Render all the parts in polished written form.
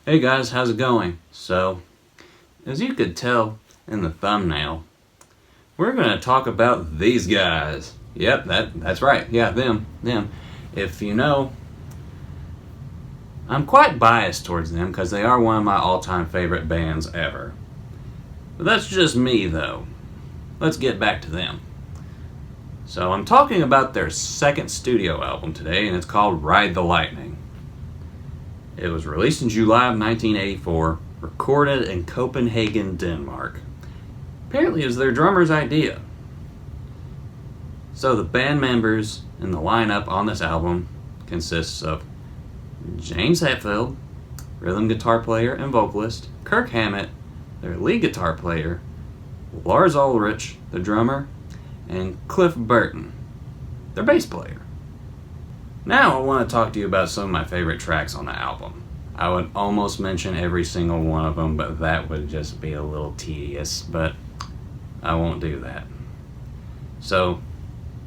Hey guys, how's it going? So, as you could tell in the thumbnail, we're going to talk about these guys. Yep, that's right. Yeah, them. If you know, I'm quite biased towards them because they are one of my all-time favorite bands ever. But that's just me though. Let's get back to them. So, I'm talking about their second studio album today, and it's called Ride the Lightning. It was released in July of 1984, recorded in Copenhagen, Denmark. Apparently it was their drummer's idea. So the band members in the lineup on this album consists of James Hetfield, rhythm guitar player and vocalist, Kirk Hammett, their lead guitar player, Lars Ulrich, the drummer, and Cliff Burton, their bass player. Now I want to talk to you about some of my favorite tracks on the album. I would almost mention every single one of them, but that would just be a little tedious, but I won't do that. So,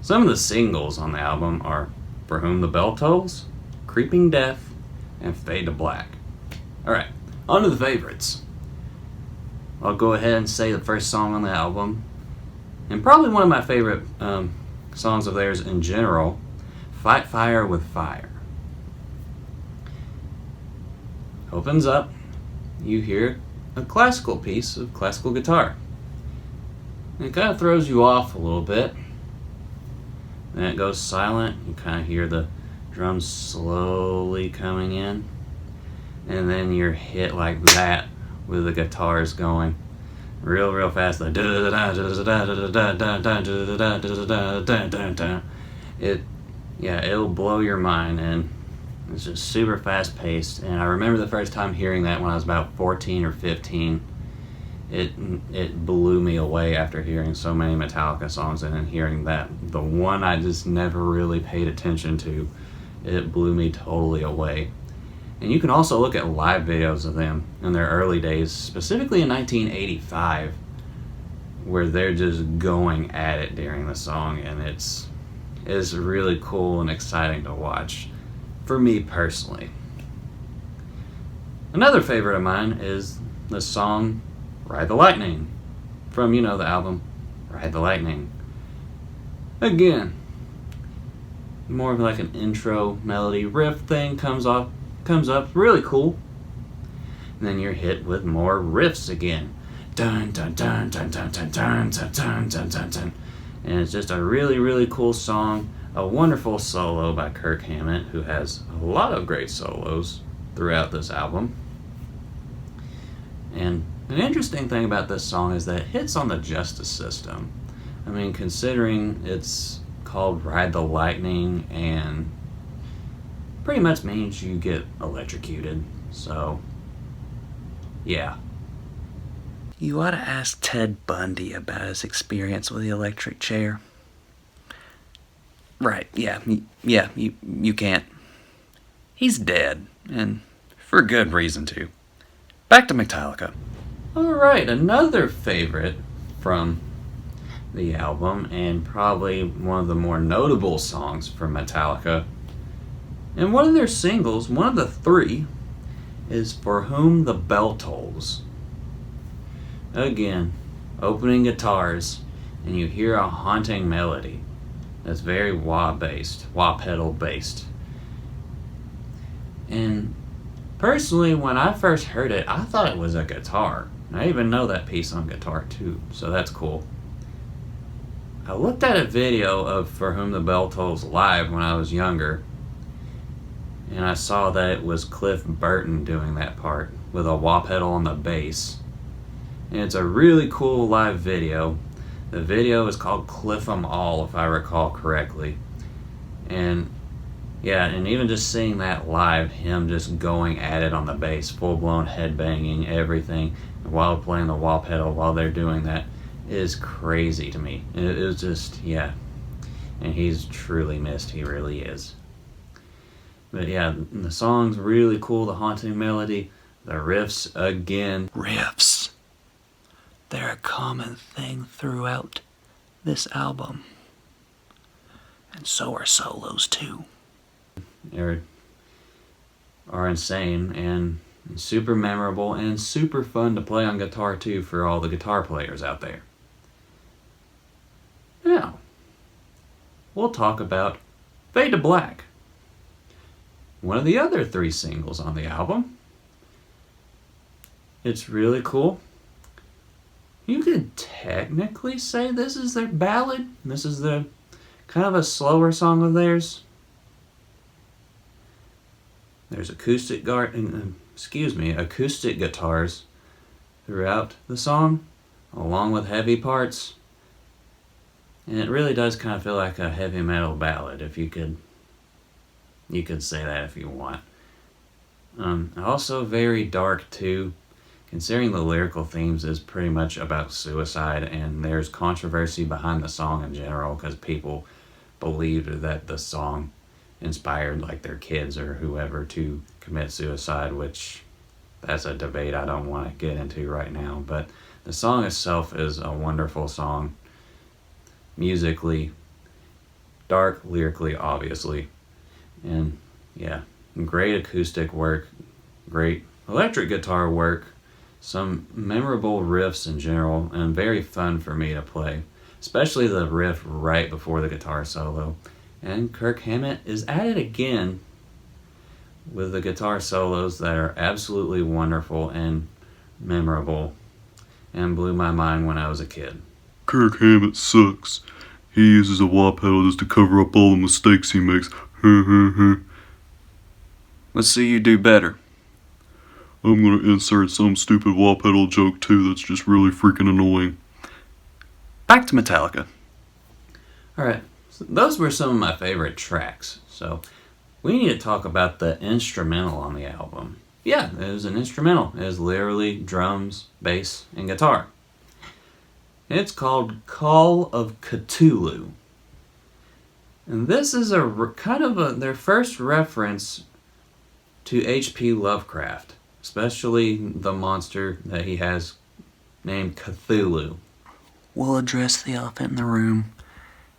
some of the singles on the album are For Whom the Bell Tolls, Creeping Death, and Fade to Black. Alright, on to the favorites. I'll go ahead and say the first song on the album, and probably one of my favorite songs of theirs in general, Fight Fire with Fire. Opens up, you hear a classical piece of classical guitar. And it kind of throws you off a little bit. Then it goes silent, you kind of hear the drums slowly coming in. And then you're hit like that with the guitars going real fast. It'll blow your mind, and it's just super fast paced. And I remember the first time hearing that when I was about 14 or 15. It blew me away after hearing so many Metallica songs, and then hearing that, the one I just never really paid attention to, it blew me totally away. And you can also look at live videos of them in their early days, specifically in 1985, where they're just going at it during the song, and it's really cool and exciting to watch, for me personally. Another favorite of mine is the song Ride the Lightning, from, the album Ride the Lightning. Again, more of like an intro melody riff thing comes up, really cool. And then you're hit with more riffs again. Dun dun dun dun dun dun dun dun dun dun dun dun. And it's just a really cool song. A wonderful solo by Kirk Hammett, who has a lot of great solos throughout this album. And an interesting thing about this song is that it hits on the justice system. I mean, considering it's called Ride the Lightning and pretty much means you get electrocuted. So, yeah. You ought to ask Ted Bundy about his experience with the electric chair. Right, yeah, you can't. He's dead, and for good reason too. Back to Metallica. Alright, another favorite from the album, and probably one of the more notable songs from Metallica, and one of their singles, one of the three, is For Whom the Bell Tolls. Again, opening guitars, and you hear a haunting melody that's very wah pedal based. And personally, when I first heard it, I thought it was a guitar. I even know that piece on guitar too, so that's cool. I looked at a video of For Whom the Bell Tolls live when I was younger, and I saw that it was Cliff Burton doing that part with a wah pedal on the bass. And it's a really cool live video. The video is called Cliff 'Em All, if I recall correctly. And yeah, and even just seeing that live, him just going at it on the bass, full-blown headbanging, everything, while playing the wah pedal while they're doing that, is crazy to me. It was just, yeah. And he's truly missed, he really is. But yeah, the song's really cool, the haunting melody, the riffs, again. Riffs. They're a common thing throughout this album. And so are solos too. Are insane, and and super memorable and super fun to play on guitar too for all the guitar players out there. Now, we'll talk about Fade to Black, one of the other 3 singles on the album. It's really cool. You could technically say this is their ballad. This is the kind of a slower song of theirs. There's acoustic guitars throughout the song, along with heavy parts. And it really does kind of feel like a heavy metal ballad, if you could say that if you want. Also very dark too, considering the lyrical themes is pretty much about suicide, and there's controversy behind the song in general because people believed that the song inspired like their kids or whoever to commit suicide, which that's a debate I don't want to get into right now. But the song itself is a wonderful song, musically, dark lyrically obviously, and yeah, great acoustic work, great electric guitar work, some memorable riffs in general, and very fun for me to play, especially the riff right before the guitar solo. And Kirk Hammett is at it again with the guitar solos that are absolutely wonderful and memorable and blew my mind when I was a kid. Kirk Hammett sucks. He uses a wah pedal just to cover up all the mistakes he makes. Let's see you do better. I'm gonna insert some stupid wah pedal joke too that's just really freaking annoying. Back to Metallica. Alright, so those were some of my favorite tracks. So we need to talk about the instrumental on the album. Yeah, it was an instrumental. It was literally drums, bass, and guitar. It's called Call of Cthulhu. And this is their first reference to H.P. Lovecraft, especially the monster that he has named Cthulhu. We'll address the elephant in the room.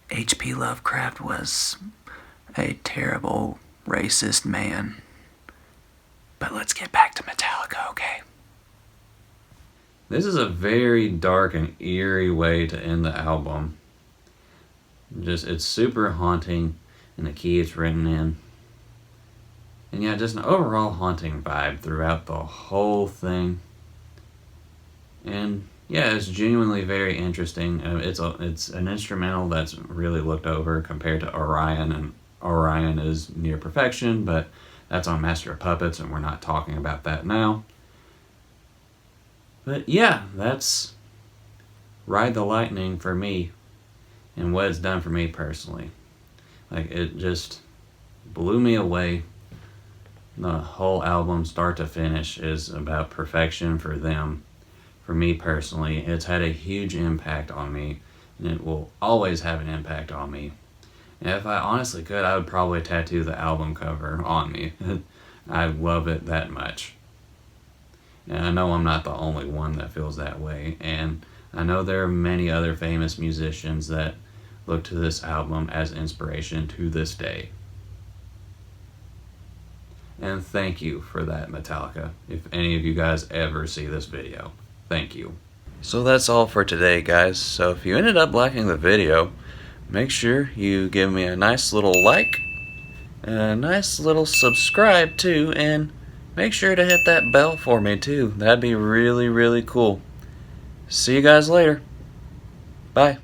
H.P. Lovecraft was a terrible, racist man. But let's get back to Metallica, okay? This is a very dark and eerie way to end the album. It's super haunting in the key it's written in. And yeah, just an overall haunting vibe throughout the whole thing. And yeah, it's genuinely very interesting. It's an instrumental that's really looked over compared to Orion, and Orion is near perfection, but that's on Master of Puppets, and we're not talking about that now. But yeah, that's Ride the Lightning for me, and what it's done for me personally. Like, it just blew me away. The whole album, start to finish, is about perfection for them. For me personally, it's had a huge impact on me, and it will always have an impact on me. And if I honestly could, I would probably tattoo the album cover on me. I love it that much. And I know I'm not the only one that feels that way, and I know there are many other famous musicians that look to this album as inspiration to this day. And thank you for that, Metallica, if any of you guys ever see this video. Thank you. So that's all for today, guys. So if you ended up liking the video, make sure you give me a nice little like, and a nice little subscribe too, and make sure to hit that bell for me too. That'd be really, really cool. See you guys later. Bye.